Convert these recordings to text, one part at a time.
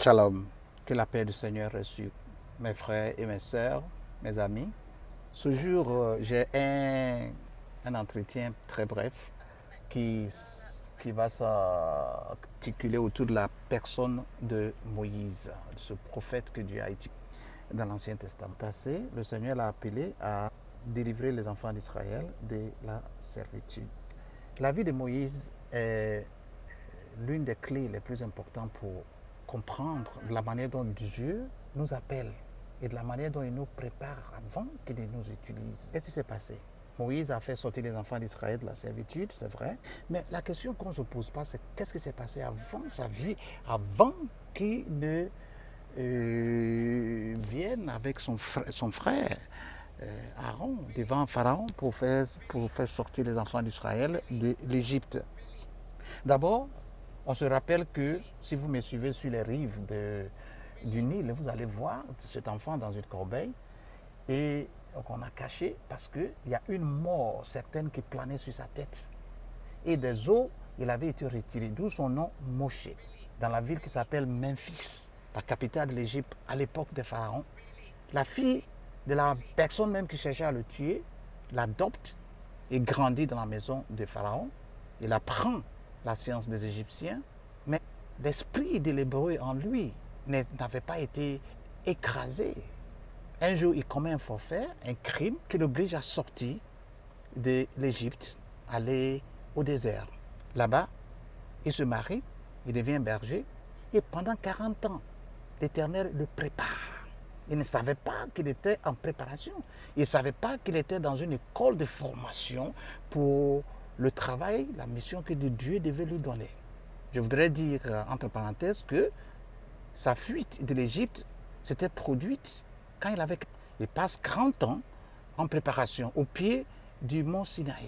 Shalom, que la paix du Seigneur reste sur mes frères et mes sœurs, mes amis. Ce jour, j'ai un entretien très bref qui, qui va s'articuler autour de la personne de Moïse, ce prophète que Dieu a utilisé dans l'Ancien Testament. Passé, le Seigneur l'a appelé à délivrer les enfants d'Israël de la servitude. La vie de Moïse est l'une des clés les plus importantes pour comprendre la manière dont Dieu nous appelle et de la manière dont il nous prépare avant qu'il ne nous utilise. Qu'est-ce qui s'est passé? Moïse a fait sortir les enfants d'Israël de la servitude, c'est vrai, mais la question qu'on ne se pose pas, c'est qu'est-ce qui s'est passé avant sa vie, avant qu'il ne vienne avec son frère Aaron devant Pharaon pour faire sortir les enfants d'Israël de l'Égypte. D'abord, on se rappelle que si vous me suivez sur les rives du Nil, vous allez voir cet enfant dans une corbeille et qu'on a caché parce qu'il y a une mort certaine qui planait sur sa tête. Et des eaux, il avait été retiré, d'où son nom Moshe, dans la ville qui s'appelle Memphis, la capitale de l'Égypte à l'époque des pharaons. La fille de la personne même qui cherchait à le tuer l'adopte et grandit dans la maison de Pharaon. Il apprend la science des Égyptiens, mais l'esprit de l'hébreu en lui n'avait pas été écrasé. Un jour, il commet un forfait, un crime qui l'oblige à sortir de l'Égypte, aller au désert. Là-bas, il se marie, il devient berger, et pendant 40 ans, l'Éternel le prépare. Il ne savait pas qu'il était en préparation. Il ne savait pas qu'il était dans une école de formation pour le travail, la mission que Dieu devait lui donner. Je voudrais dire, entre parenthèses, que sa fuite de l'Égypte s'était produite quand il passe 40 ans en préparation au pied du mont Sinaï.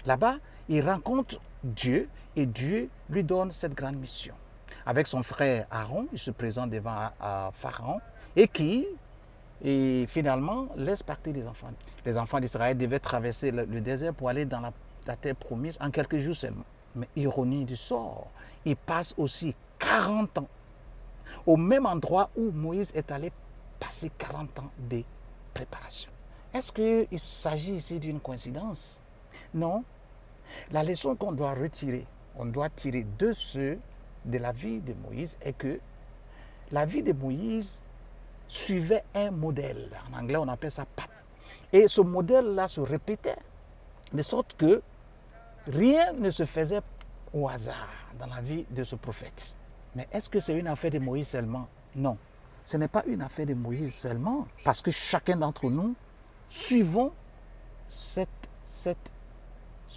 Là-bas, il rencontre Dieu et Dieu lui donne cette grande mission. Avec son frère Aaron, il se présente devant Pharaon et finalement laisse partir les enfants. Les enfants d'Israël devaient traverser le désert pour aller dans la terre promise en quelques jours seulement. Mais ironie du sort, ils passent aussi 40 ans au même endroit où Moïse est allé passer 40 ans de préparation. Est-ce qu'il s'agit ici d'une coïncidence? Non. La leçon qu'on doit retirer, on doit tirer de la vie de Moïse est que la vie de Moïse suivait un modèle. En anglais, on appelle ça pattern. Et ce modèle-là se répétait, de sorte que rien ne se faisait au hasard dans la vie de ce prophète. Mais est-ce que c'est une affaire de Moïse seulement? Non. Ce n'est pas une affaire de Moïse seulement, parce que chacun d'entre nous suivons ce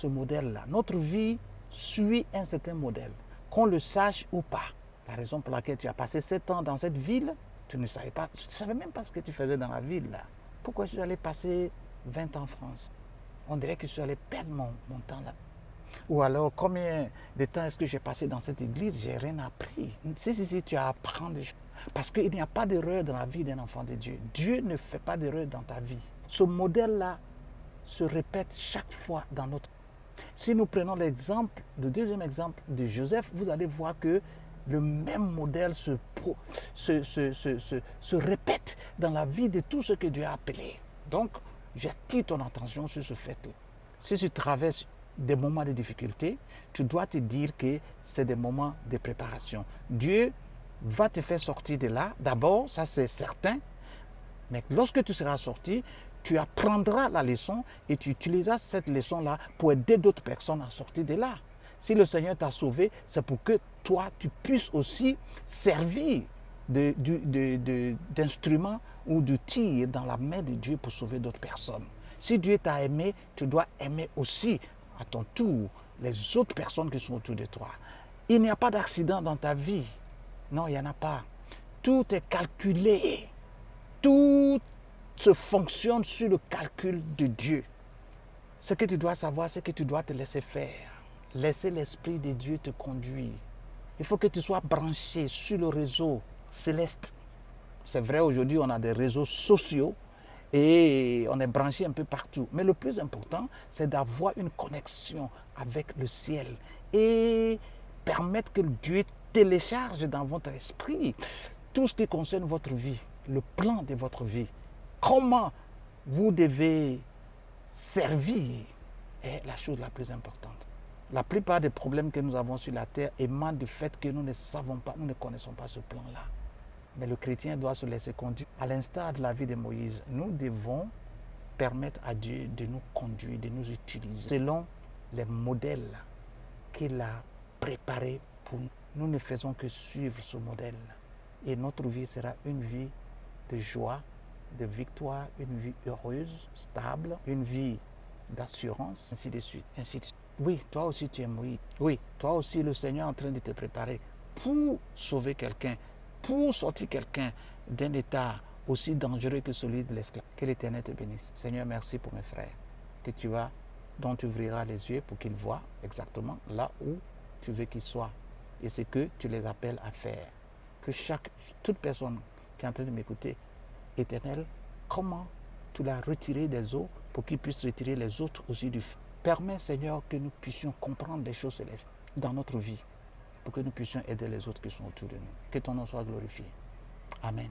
modèle-là. Notre vie suit un certain modèle, qu'on le sache ou pas. La raison pour laquelle tu as passé 7 ans dans cette ville, tu ne savais même pas ce que tu faisais dans la ville là. Pourquoi je suis allé passer 20 ans en France? On dirait que je suis allé perdre mon temps là. Ou alors, combien de temps est-ce que j'ai passé dans cette église? J'ai rien appris. Si, tu as à apprendre des choses. Parce qu'il n'y a pas d'erreur dans la vie d'un enfant de Dieu. Dieu ne fait pas d'erreur dans ta vie. Ce modèle-là se répète chaque fois dans notre vie. Si nous prenons le deuxième exemple de Joseph, vous allez voir que le même modèle se répète dans la vie de tous ceux que Dieu a appelés. Donc, j'attire ton attention sur ce fait-là. Si tu traverses des moments de difficulté, tu dois te dire que c'est des moments de préparation. Dieu va te faire sortir de là, d'abord, ça c'est certain, mais lorsque tu seras sorti, tu apprendras la leçon et tu utiliseras cette leçon-là pour aider d'autres personnes à sortir de là. Si le Seigneur t'a sauvé, c'est pour que toi, tu puisses aussi servir d'instrument ou d'outil dans la main de Dieu pour sauver d'autres personnes. Si Dieu t'a aimé, tu dois aimer aussi à ton tour les autres personnes qui sont autour de toi. Il n'y a pas d'accident dans ta vie. Non, il n'y en a pas. Tout est calculé. Tout se fonctionne sur le calcul de Dieu. Ce que tu dois savoir, c'est que tu dois te laisser faire. Laisser l'Esprit de Dieu te conduire. Il faut que tu sois branché sur le réseau céleste. C'est vrai, aujourd'hui, on a des réseaux sociaux et on est branché un peu partout. Mais le plus important, c'est d'avoir une connexion avec le ciel et permettre que Dieu télécharge dans votre esprit tout ce qui concerne votre vie, le plan de votre vie, comment vous devez servir est la chose la plus importante. La plupart des problèmes que nous avons sur la terre émanent du fait que nous ne savons pas, nous ne connaissons pas ce plan-là. Mais le chrétien doit se laisser conduire. À l'instar de la vie de Moïse, nous devons permettre à Dieu de nous conduire, de nous utiliser selon les modèles qu'il a préparés pour nous. Nous ne faisons que suivre ce modèle. Et notre vie sera une vie de joie, de victoire, une vie heureuse, stable, une vie d'assurance, ainsi de suite, ainsi de suite. Oui, toi aussi tu es Moïse. Oui, toi aussi le Seigneur est en train de te préparer pour sauver quelqu'un, pour sortir quelqu'un d'un état aussi dangereux que celui de l'esclave. Que l'Éternel te bénisse. Seigneur, merci pour mes frères, dont tu ouvriras les yeux pour qu'ils voient exactement là où tu veux qu'ils soient et ce que tu les appelles à faire. Que toute personne qui est en train de m'écouter, Éternel, comment tu l'as retiré des eaux pour qu'ils puissent retirer les autres aussi du feu. Permets, Seigneur, que nous puissions comprendre des choses célestes dans notre vie pour que nous puissions aider les autres qui sont autour de nous. Que ton nom soit glorifié. Amen.